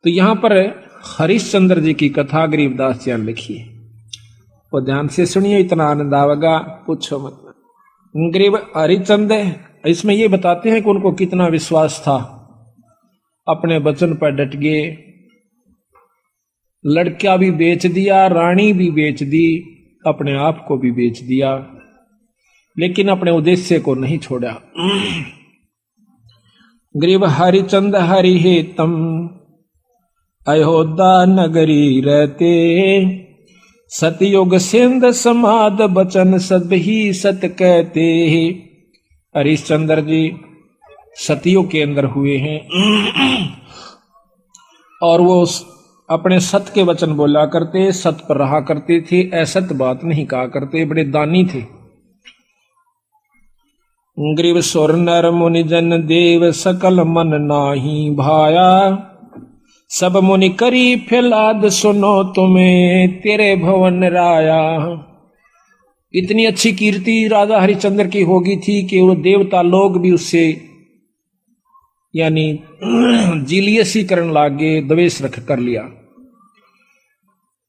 तो यहां पर हरिश्चंद्र जी की कथा गरीबदास जी ने लिखी है, और ध्यान से सुनिए, इतना आनंद आवेगा पूछो मत। गरीब हरिश्चंद्र इसमें ये बताते हैं कि उनको कितना विश्वास था, अपने वचन पर डट गए, लड़का भी बेच दिया, रानी भी बेच दी, अपने आप को भी बेच दिया, लेकिन अपने उद्देश्य को नहीं छोड़ा। गरीब हरिचंद हरि हेतम अयोध्या नगरी रहते, सतयुग सिंध समाद बचन सब ही सत कहते। हरिश्चंद्र जी सतयुग के अंदर हुए हैं और वो अपने सत के वचन बोला करते, सत पर रहा करते थे, असत बात नहीं कहा करते, बड़े दानी थे। ग्रीव सुर नर मुनि जन देव सकल मन नाही भाया, सब मुनि करी फैलाद सुनो तुम्हें तेरे भवन राया। इतनी अच्छी कीर्ति राजा हरिश्चंद्र की होगी थी कि वो देवता लोग भी उससे यानी जीलियसी करने लागे, द्वेष रख कर लिया।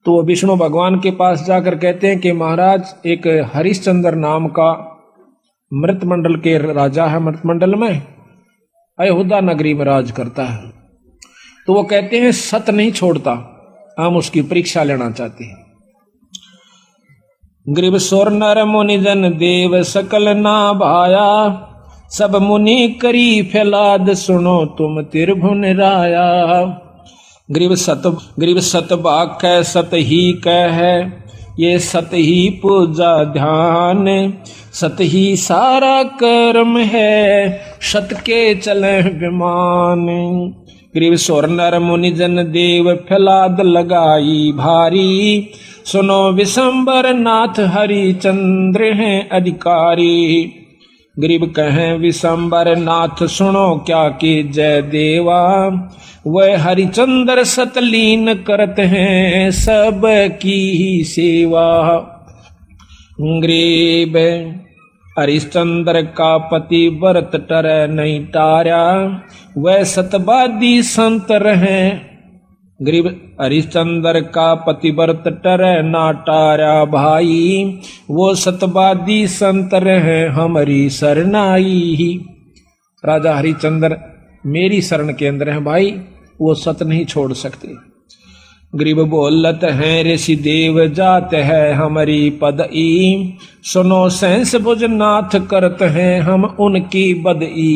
तो विष्णु भगवान के पास जाकर कहते हैं कि महाराज एक हरिश्चंद्र नाम का मृतमंडल के राजा है, मृतमंडल में अयोध्या नगरी में राज करता है। तो वो कहते हैं सत नहीं छोड़ता, हम उसकी परीक्षा लेना चाहते हैं। ग्रीव सोर नर मुनि जन देव सकल ना भाया, सब मुनि करी फैलाद सुनो तुम त्रिभुवन राया। ग्रीव सत बाक है सत ही कह है, ये सत ही पूजा ध्यान, सत ही सारा कर्म है, सत के चले विमान। ग्रीव सोर नर मुनि जन देव फैलाद लगाई भारी, सुनो विशंबर नाथ हरिचंद्र हैं अधिकारी। गरीब कहें विशंबर नाथ सुनो क्या कि जय देवा, वह हरिचंद्र सतलीन करत हैं सब की ही सेवा। गरीब हरिश्चंद्र का पति व्रत टर नहीं टारा, वह सतवादी संत रहे। गरीब हरिश्चंद्र का पतिव्रत टर ना टारा भाई, वो सतवादी संत रहे हमारी शरणाई। राजा हरिश्चंद्र मेरी शरण के अंदर है भाई, वो सत नहीं छोड़ सकते। गरीब बोलत हैं ऋषि देव जात है हमारी पदई, सुनो सहस भुजनाथ करत हैं हम उनकी बदई।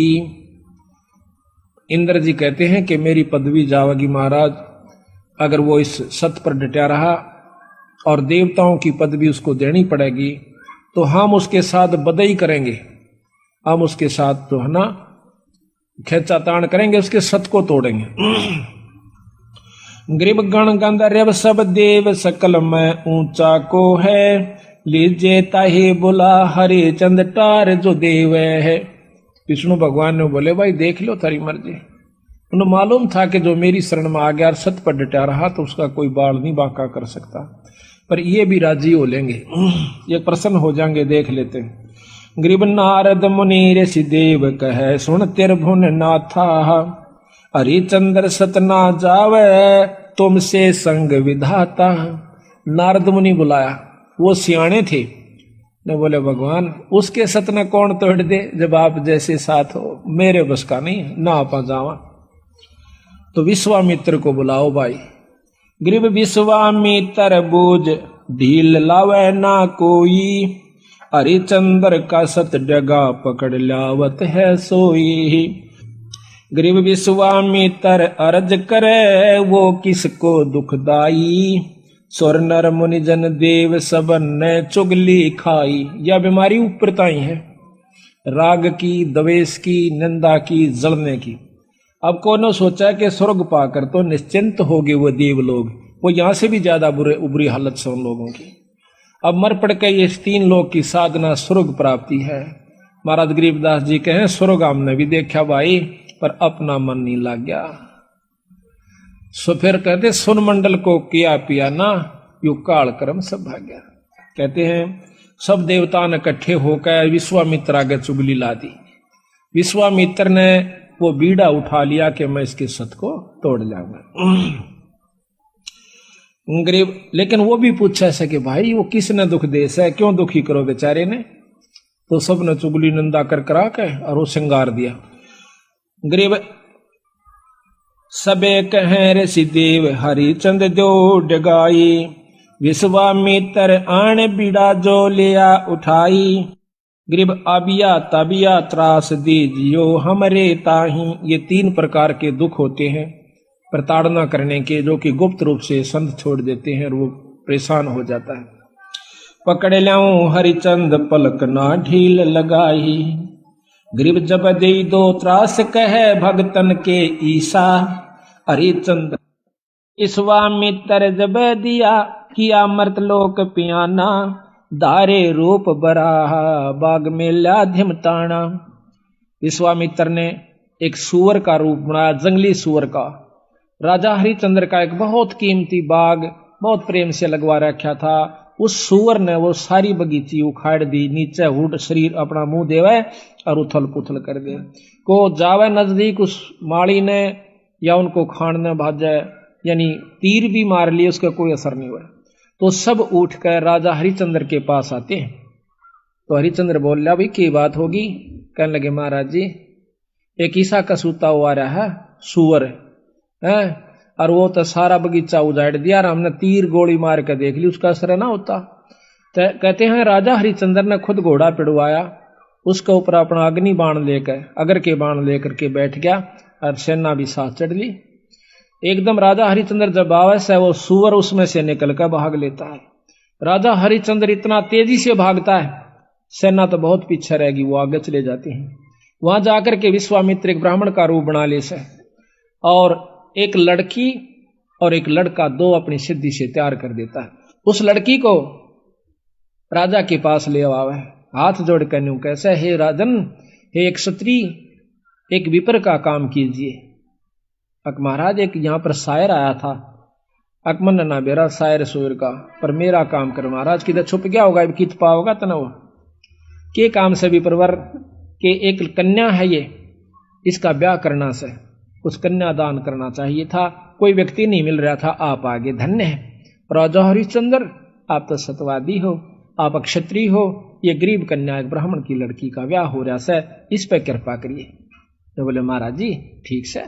इंद्र जी कहते हैं कि मेरी पदवी जावेगी महाराज, अगर वो इस सत पर डटा रहा और देवताओं की पदवी उसको देनी पड़ेगी, तो हम उसके साथ बदई करेंगे, हम उसके साथ तो है ना खेचातान करेंगे, उसके सत को तोड़ेंगे। गरीब गण गंधर्व सब देव सकल में ऊंचा को है, लीजे ताहे बुला हरे चंद टार जो देव है। विष्णु भगवान ने बोले भाई देख लो तारी मर्जी। उन्हें मालूम था कि जो मेरी शरण में आ गया और सत पर डटा रहा तो उसका कोई बाल नहीं बांका कर सकता, पर ये भी राजी हो लेंगे, ये प्रसन्न हो जाएंगे, देख लेते हैं। गरीब नारद मुनि ऋषि देव कहे सुन त्रिभुवन नाथा, हरिचंद्र सतना जावे तुमसे संग विधाता। नारद मुनि बुलाया, वो सियाणे थे, ने बोले भगवान उसके सतना कौन तोड़ दे, जब आप जैसे साथ हो, मेरे बस का नहीं ना आप जावा। तो विश्वामित्र को बुलाओ भाई। गरीब विश्वामित्र बूझ ढील लावे ना कोई, हरिचंद्र का सत डगा पकड़ लावत है सोई। गरीब विश्वामित्र अर्ज करे वो किसको दुखदाई, सुर नर मुनि जन देव सबन ने चुगली खाई। यह बीमारी ऊपरताई है, राग की, द्वेष की, निंदा की, जलने की। अब कौन सोचा कि स्वर्ग पाकर तो निश्चिंत हो गए वो देव लोग, वो यहां से भी ज्यादा बुरी हालत से उन लोगों की। अब मर पड़ के ये 3 लोग की साधना स्वर्ग प्राप्ति है। महाराज गरीबदास जी कहें स्वर्ग हमने भी देखा भाई, पर अपना मन नहीं लग गया। सो फिर कहते सुन मंडल को किया पिया ना, यू काल कर्म सब भाग्या। कहते हैं सब देवता ने इकट्ठे होकर विश्वामित्र आगे चुगली ला दी। विश्वामित्र ने वो बीड़ा उठा लिया कि मैं इसके सत को तोड़ लाऊंगा। गरीब लेकिन वो भी पूछा ऐसा कि भाई वो किसने दुख दे से, क्यों दुखी करो बेचारे ने। तो सबने चुगली निंदा कर करा के और वो श्रृंगार दिया। गरीब सबे कहें ऋषि देव हरिचंद दो डगाई, विश्वामित्र आण बीड़ा जो लिया उठाई। गरीब आबिया तबिया त्रास दीजियो हमरे ताही। ये 3 प्रकार के दुख होते हैं प्रताड़ना करने के, जो कि गुप्त रूप से संत छोड़ देते हैं और वो परेशान हो जाता है। पकड़ लाऊं हरिचंद पलक ना ढील लगाई, गरीब जब दे दो त्रास कहे भगतन के ईसा। हरिचंद विश्वामित्र जब दिया किया मर्तलोक पियाना, दारे रूप बराहा बाग में लाध्यम ताना। विश्वामित्र ने एक सूअर का रूप बनाया, जंगली सूअर का। राजा हरिचंद्र का एक बहुत कीमती बाग बहुत प्रेम से लगवा रखा था। उस सूअर ने वो सारी बगीची उखाड़ दी, नीचे हुड शरीर अपना मुंह देवे और उथल पुथल कर दे। को जावे नजदीक उस माली ने या उनको खाने भाजे, यानी तीर भी मार लिए, उसका कोई असर नहीं हुआ। तो सब उठ कर राजा हरिचंद्र के पास आते हैं। तो हरिचंद्र बोल रहा, भाई की बात होगी? कहने लगे महाराज जी एक ईसा का सूता हुआ रहा है सूअर है, और वो तो सारा बगीचा उजाड़ दिया और हमने तीर गोली मार के देख ली, उसका असर ना होता। कहते हैं राजा हरिचंद्र ने खुद घोड़ा पिड़वाया, उसके ऊपर अपना अग्नि बाण लेकर अगर के बाण लेकर के बैठ गया और सेना भी साथ चढ़ ली। एकदम राजा हरिचंद्र जब आवे से वो सूअर उसमें से निकल कर भाग लेता है। राजा हरिचंद्र इतना तेजी से भागता है, सेना तो बहुत पीछे रहेगी, वो आगे चले जाते हैं। वहां जाकर के विश्वामित्र एक ब्राह्मण का रूप बना ले से, और एक लड़की और एक लड़का दो अपनी सिद्धि से तैयार कर देता है। उस लड़की को राजा के पास ले आवे, हाथ जोड़ कर न्यू कैसे, हे राजन, हे एक क्षत्रिय, एक विपर का काम कीजिए। अक महाराज एक यहाँ पर शायर आया था, अकमन ना बेरा शायर सूर का, पर मेरा काम कर महाराज। किधर छुप गया होगा, कित पाओगा तनव के काम से भी परवर के एक कन्या है ये, इसका ब्याह करना से कुछ कन्या दान करना चाहिए था, कोई व्यक्ति नहीं मिल रहा था, आप आगे धन्य है। राजा हरिश्चंद्र आप तो सतवादी हो, आप क्षत्रिय हो, ये गरीब कन्या एक ब्राह्मण की लड़की का ब्याह हो रहा है, इस पर कृपा करिए। तो बोले महाराज जी ठीक से,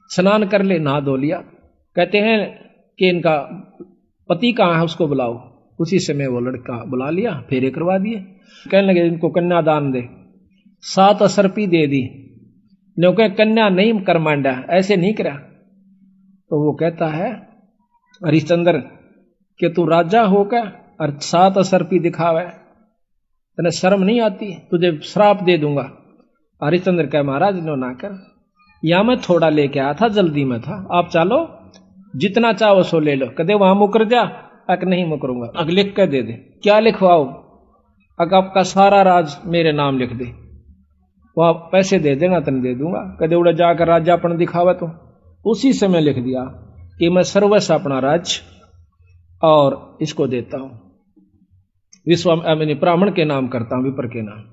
स्नान कर ले, नहा धो लिया। कहते हैं कि इनका पति कहाँ है, उसको बुलाओ। उसी समय वो लड़का बुला लिया, फेरे करवा दिए। कहने लगे इनको कन्यादान दे, 7 असरपी दे दी। क्योंकि कन्या नहीं कर मांडा, ऐसे नहीं करा। तो वो कहता है हरिश्चंद्र कि तू राजा होकर और 7 असरपी दिखावे, तेने शर्म नहीं आती, तुझे श्राप दे दूंगा। हरिश्चंद्र कह महाराज नो ना कर, या मैं थोड़ा लेके आया था, जल्दी में था, आप चलो जितना चाहो सो ले लो। कदे वहां मुकर जा, अक नहीं मुकरूंगा, अग लिख कर दे दे। क्या लिखवाओ? अग आपका सारा राज मेरे नाम लिख दे, वह पैसे दे देना तन दे दूंगा। कदे उड़ा जाकर राजापन दिखावा, तो उसी समय लिख दिया कि मैं सर्वस्व अपना राज्य और इसको देता हूं, ब्राह्मण के नाम करता हूं, विपर के नाम।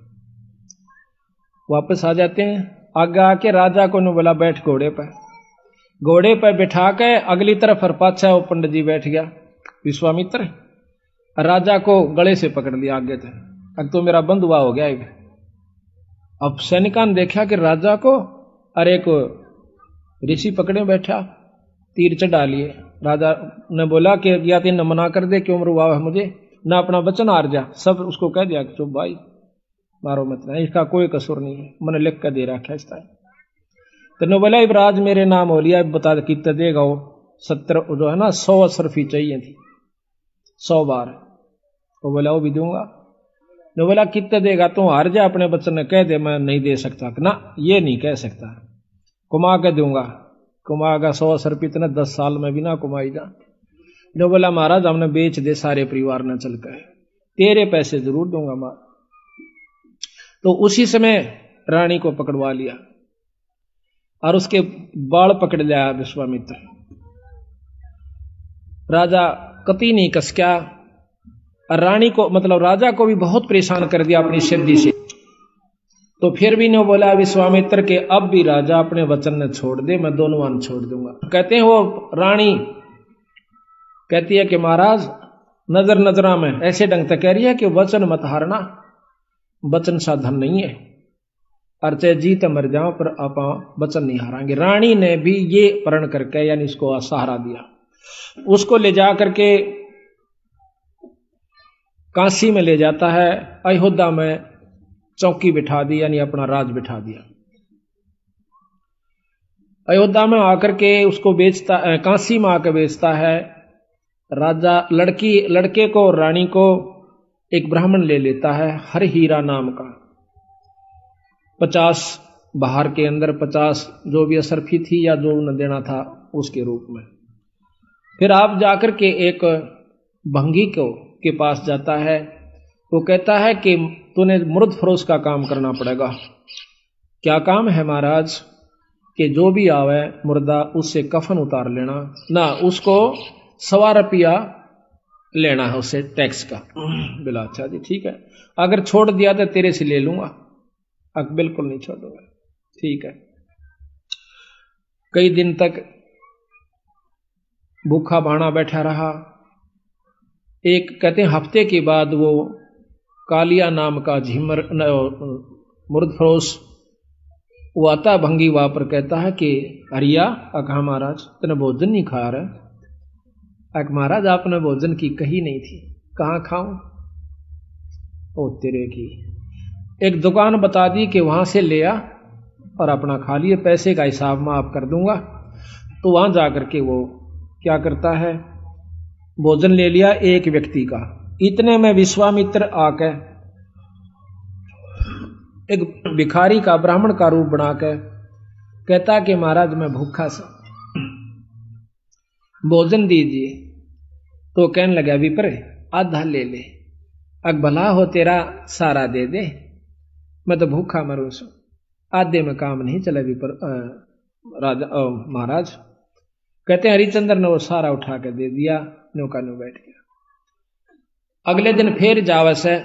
वापस आ जाते हैं। आगे आके राजा को ने बोला बैठ घोड़े पर। घोड़े पर बिठा के अगली तरफ और पाछा वो पंडित जी बैठ गया विश्वामित्र, राजा को गले से पकड़ लिया आगे थे। अब तो मेरा बंधुआ हो गया। अब सैनिकान देखा कि राजा को अरे को ऋषि पकड़े बैठा, तीर चढ़ा लिए। राजा ने बोला कि या तीन मना कर दे, क्यों मरुआ है मुझे, ना अपना वचन हार जा। सब उसको कह दिया कि चुप भाई, मारो मत, नहीं इसका कोई कसूर नहीं है, मैंने लिख कर दे रखा है इसका। तो ने बोला इब्राज मेरे नाम हो लिया, बता दे कितना देगा वो। 70 जो है ना 100 असरफी चाहिए थी, 100 बार। वो बोला वो भी दूंगा। ने बोला कितना देगा? तू हार जा, अपने बच्चन ने कह दे मैं नहीं दे सकता। ना ये नहीं कह सकता, कुमा के दूंगा। कुमागा 100 असरफी इतना 10 साल में भी ना कुमाई जा। ने बोला महाराज हमने बेच दे सारे परिवार ने चल कर, तेरे पैसे जरूर दूंगा मां। तो उसी समय रानी को पकड़वा लिया और उसके बाल पकड़ लिया विश्वामित्र। राजा कति नहीं कसक्या, और रानी को मतलब राजा को भी बहुत परेशान कर दिया अपनी सिद्धि से। तो फिर भी ने बोला विश्वामित्र के अब भी राजा अपने वचन ने छोड़ दे, मैं दोनों वन छोड़ दूंगा। कहते हैं वो रानी कहती है कि महाराज नजर नजरा में ऐसे ढंग से कह रही है कि वचन मत हारना, वचन साधन नहीं है, और चाहे जीत मर जाओ पर आप वचन नहीं हारांगे। रानी ने भी ये प्रण करके यानी इसको सहारा दिया। उसको ले जा करके काशी में ले जाता है, अयोध्या में चौकी बिठा दी यानी अपना राज बिठा दिया। अयोध्या में आकर के उसको बेचता, काशी में आकर बेचता है। राजा लड़के को और रानी को एक ब्राह्मण ले लेता है हर हीरा नाम का। 50 बाहर के अंदर 50 जो भी असरफी थी या जो न देना था उसके रूप में। फिर आप जाकर के एक भंगी के पास जाता है। वो कहता है कि तूने मुर्द फरोश का काम करना पड़ेगा। क्या काम है महाराज? कि जो भी आवे मुर्दा उससे कफन उतार लेना ना, उसको 1.25 रुपया लेना है उससे टैक्स का। बोला अच्छा जी ठीक है, अगर छोड़ दिया तो तेरे से ले लूंगा। बिल्कुल नहीं छोड़ूंगा। ठीक है। कई दिन तक भूखा बाणा बैठा रहा। एक कहते हैं हफ्ते के बाद वो कालिया नाम का झिमर मुर्द फरोश वो आता भंगी वहां पर, कहता है कि हरिया कहा महाराज तूने भोजन नहीं खा रहा? महाराज आपने भोजन की कही नहीं थी। कहाँ खाऊं? ओ तेरे की, एक दुकान बता दी कि वहां से ले आ और अपना खा लिए, पैसे का हिसाब मैं आप कर दूंगा। तो वहां जाकर के वो क्या करता है, भोजन ले लिया एक व्यक्ति का। इतने में विश्वामित्र आकर एक भिखारी का ब्राह्मण का रूप बनाकर कहता कि महाराज मैं भूखा सा, भोजन दीजिए। तो कहने लगा विप्र आधा ले ले, भला हो तेरा सारा दे दे, मैं तो भूखा मरू सू, आधे में काम नहीं चला विप्र राजा महाराज। कहते हैं हरिचंद्र ने वो सारा उठा कर दे दिया, नौका नो बैठ गया। अगले दिन फिर जावस है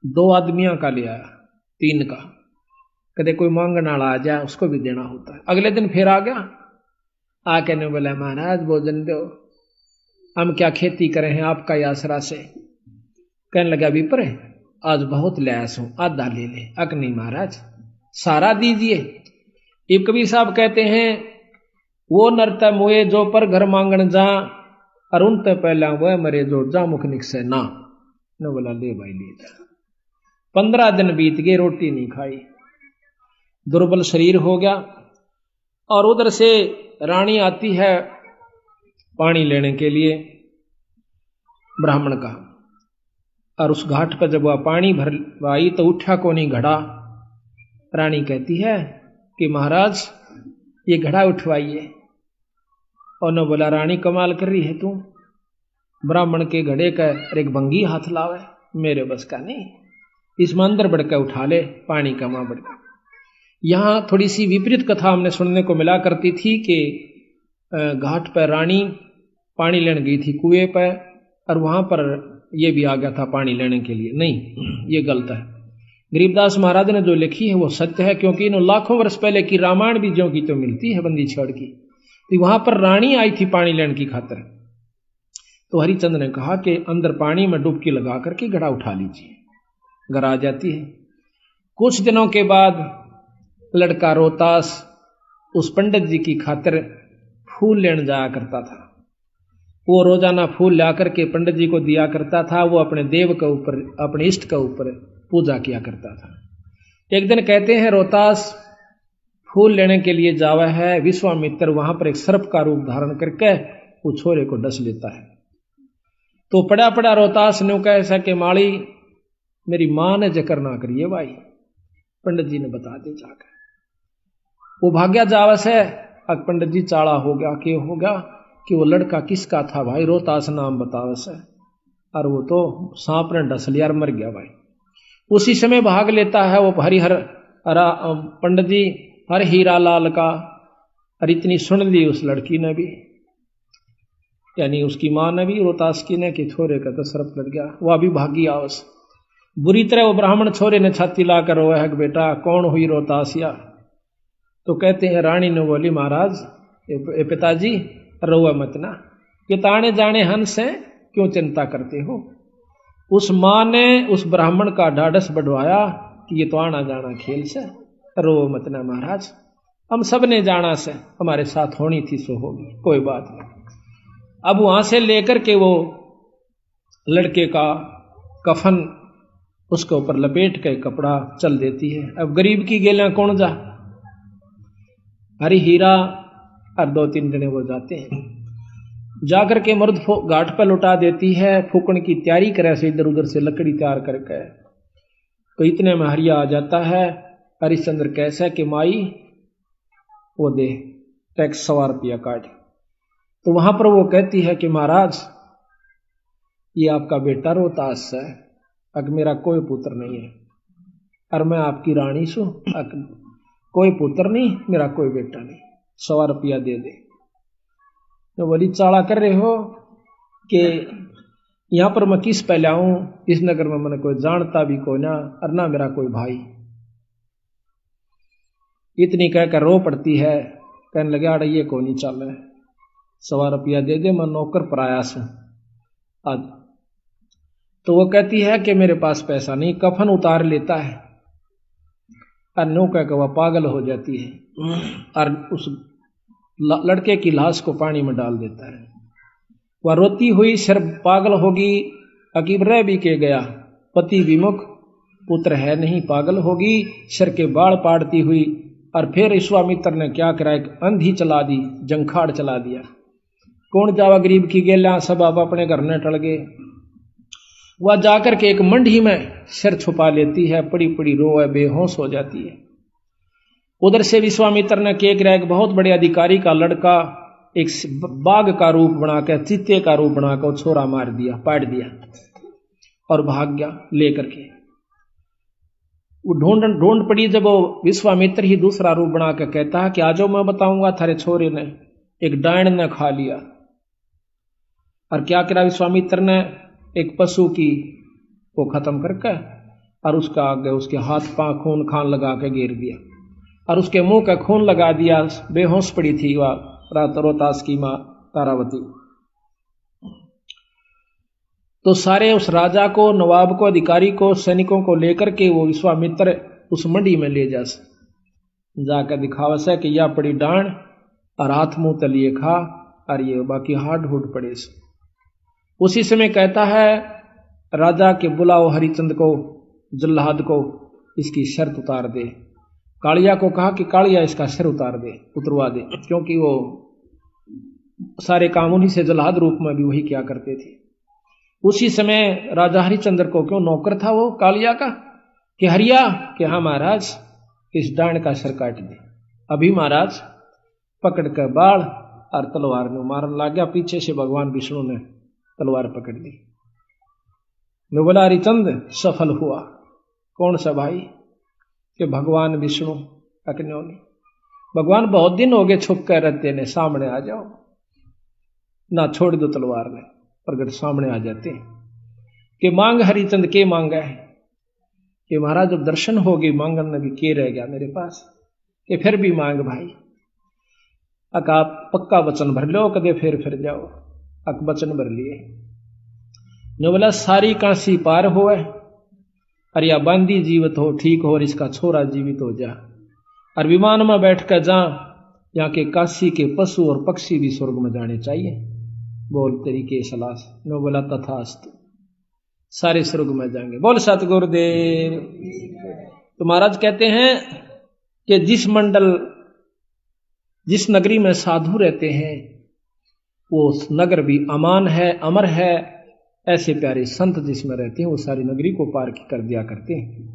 2 आदमियों का ले आया, 3 का। कदे कोई मांगने वाला आ जाए उसको भी देना होता है। अगले दिन फिर आ गया, आके ने बोला महाराज भोजन दो, हम क्या खेती करें हैं आपका आसरा से। कहने लगा विप्र आज बहुत लयास हूं, आधा ले ले। नहीं महाराज सारा दीजिए। इब कबीर साहब कहते हैं वो नरता मोए जो पर घर मांगन जा, अरुण तो पहला वह मरे जो जा मुख निकसे ना। ने बोला ले भाई ले जा। 15 दिन बीत गए, रोटी नहीं खाई, दुर्बल शरीर हो गया। और उधर से रानी आती है पानी लेने के लिए ब्राह्मण का, और उस घाट पर जब वह पानी भर आई तो उठा को नहीं घड़ा। रानी कहती है कि महाराज ये घड़ा उठवाइए। और न बोला रानी कमाल कर रही है तू, ब्राह्मण के घड़े का एक भंगी हाथ लावे, मेरे बस का नहीं, इसमें अंदर बढ़कर उठा ले पानी का मां बढ़कर। यहां थोड़ी सी विपरीत कथा हमने सुनने को मिला करती थी कि घाट पर रानी पानी लेने गई थी कुएं पर, और वहां पर यह भी आ गया था पानी लेने के लिए। नहीं, ये गलत है। गरीबदास महाराज ने जो लिखी है वो सत्य है, क्योंकि इन लाखों वर्ष पहले की रामायण भी जो की तो मिलती है बंदी छड़ की। तो वहां पर रानी आई थी पानी लेने की खातिर। तो हरिचंद्र ने कहा कि अंदर पानी में डुबकी लगा करके घड़ा उठा लीजिए, घर आ जाती है। कुछ दिनों के बाद लड़का रोहतास उस पंडित जी की खातिर फूल लेने जाया करता था। वो रोजाना फूल ला करके पंडित जी को दिया करता था। वो अपने देव के ऊपर, अपने इष्ट के ऊपर पूजा किया करता था। एक दिन कहते हैं रोहतास फूल लेने के लिए जावा है, विश्वामित्र वहां पर एक सर्प का रूप धारण करके वो छोरे को डस लेता है। तो पड़ा पड़ा रोहतास ने कहा ऐसा कि माली मेरी मां ने जिक्र ना करिए भाई, पंडित जी ने बता दे जाकर। वो भाग्या जावस है। अब पंडित जी चाड़ा हो गया, क्यों हो गया कि वो लड़का किसका था भाई, रोहतास नाम बतावस है, और वो तो सांप ने डस लिया और मर गया भाई। उसी समय भाग लेता है वो हरिहर पंडित जी हर हीरा लाल का, और इतनी सुन ली उस लड़की ने भी, यानी उसकी मां ने भी रोहतास की ने कि छोरे का तो सर्प लड़ गया। वह भी भागी आवस। बुरी तरह वो ब्राह्मण छोरे ने छाती लाकर रोया है कि बेटा कौन हुई रोतासिया। तो कहते हैं रानी ने बोली महाराज ए पिताजी रोआ मत ना, ये ताने जाने हंस है, क्यों चिंता करते हो। उस माँ ने उस ब्राह्मण का ढाढ़स बढ़वाया कि ये तो आना जाना खेल से, रो मत ना महाराज, हम सब ने जाना से, हमारे साथ होनी थी सो होगी, कोई बात नहीं। अब वहां से लेकर के वो लड़के का कफन उसके ऊपर लपेट के कपड़ा चल देती है। अब गरीब की गेला कौन जा, हरी हीरा और 2-3 जने वो जाते हैं, जाकर के मर्द घाट पर लुटा देती है, फूकण की तैयारी करे से इधर उधर से लकड़ी तैयार करके। तो इतने में हरिया आ जाता है। हरिश्चंद्र कैसा कि माई वो दे टैक्स 100 रुपया काट। तो वहां पर वो कहती है कि महाराज ये आपका बेटा रोहतास है, अग मेरा कोई पुत्र नहीं है, और मैं आपकी रानी सू, कोई पुत्र नहीं, मेरा कोई बेटा नहीं, 100 रुपया दे दे। तो बोली चाला कर रहे हो कि यहां पर मैं किस पे लाऊं, इस नगर में मैंने कोई जानता भी कोई ना, और ना मेरा कोई भाई। इतनी कहकर रो पड़ती है, कहने लगे आड़ा ये को नहीं चल रहा है, 100 रुपया दे दे, मैं नौकर प्रयास हूं आज। तो वो कहती है कि मेरे पास पैसा नहीं, कफन उतार लेता है और नो कहकर वह पागल हो जाती है और उस लड़के की लाश को पानी में डाल देता है। वह रोती हुई सिर पागल होगी, अकीब रह भी के गया, पति विमुख, पुत्र है नहीं, पागल होगी, सिर के बाल पाड़ती हुई। और फिर विश्वामित्र ने क्या करा, एक अंधी चला दी, जंखाड़ चला दिया। कौन जावा गरीब की गेला, सब आप अपने घर न टल गए। वह जाकर के एक मंडी में सिर छुपा लेती है, पड़ी पड़ी रो है, बेहोश हो जाती है। उधर से विश्वामित्र ने क्या करा, एक बहुत बड़े अधिकारी का लड़का एक बाघ का रूप बनाकर, चीते का रूप बनाकर छोरा मार दिया, पाट दिया और भाग गया लेकर के। वो ढूंढ पड़ी, जब वो विश्वामित्र ही दूसरा रूप बना के कहता है कि आजो मैं बताऊंगा थारे छोरे ने एक डायन ने खा लिया। और क्या करा विश्वामित्र ने, एक पशु की को खत्म करके और उसका आगे उसके हाथ पांव खून खान लगा के घेर दिया और उसके मुंह का खून लगा दिया। बेहोश पड़ी थी वह रोहतास की मां तारावती। तो सारे उस राजा को, नवाब को, अधिकारी को, सैनिकों को लेकर के वो विश्वामित्र उस मंडी में ले जाकर दिखावा से कि यह पड़ी डांड और हाथ मुंह तलिए खा और ये बाकी हाड हुड पड़े से। उसी समय कहता है राजा के बुलाओ हरिचंद को, जल्लाद को, इसकी शर्त उतार दे। कालिया को कहा कि कालिया इसका सिर उतरवा दे, क्योंकि वो सारे काम उन्हीं से जल्लाद रूप में भी वही क्या करते थे। उसी समय राजा हरिचंद्र को, क्यों नौकर था वो कालिया का, कि हरिया कि हाँ महाराज इस डांड का सिर काट दे। अभी महाराज पकड़ कर बाढ़ और तलवार ने मारने लग गया। पीछे से भगवान विष्णु ने तलवार पकड़ ली। मैं बोला हरिचंद सफल हुआ। कौन सा भाई, कि भगवान विष्णु। अकन्यो ने, भगवान बहुत दिन हो गए छुप कर रहते ने, सामने आ जाओ ना, छोड़ दो तलवार ने, प्रगट सामने आ जाते कि मांग हरिचंद के मांगा है, कि महाराज जब दर्शन हो गए मांगन में भी के रह गया मेरे पास, कि फिर भी मांग भाई। अक आप पक्का वचन भर लो, कदे फिर जाओ। अक वचन भर लिए। ने बोला सारी काशी पार होए और या बांदी जीवित हो, ठीक हो, और इसका छोरा जीवित हो जा, और विमान में बैठ कर जा, यहाँ के काशी के पशु और पक्षी भी स्वर्ग में जाने चाहिए। बोल तरीके सलाह। ने बोला तथास्तु, सारे स्वर्ग में जाएंगे। बोल सतगुरुदेव। तो महाराज कहते हैं कि जिस नगरी में साधु रहते हैं वो नगर भी अमान है, अमर है। ऐसे प्यारे संत जिसमें रहते हैं वो सारी नगरी को पार कर दिया करते हैं।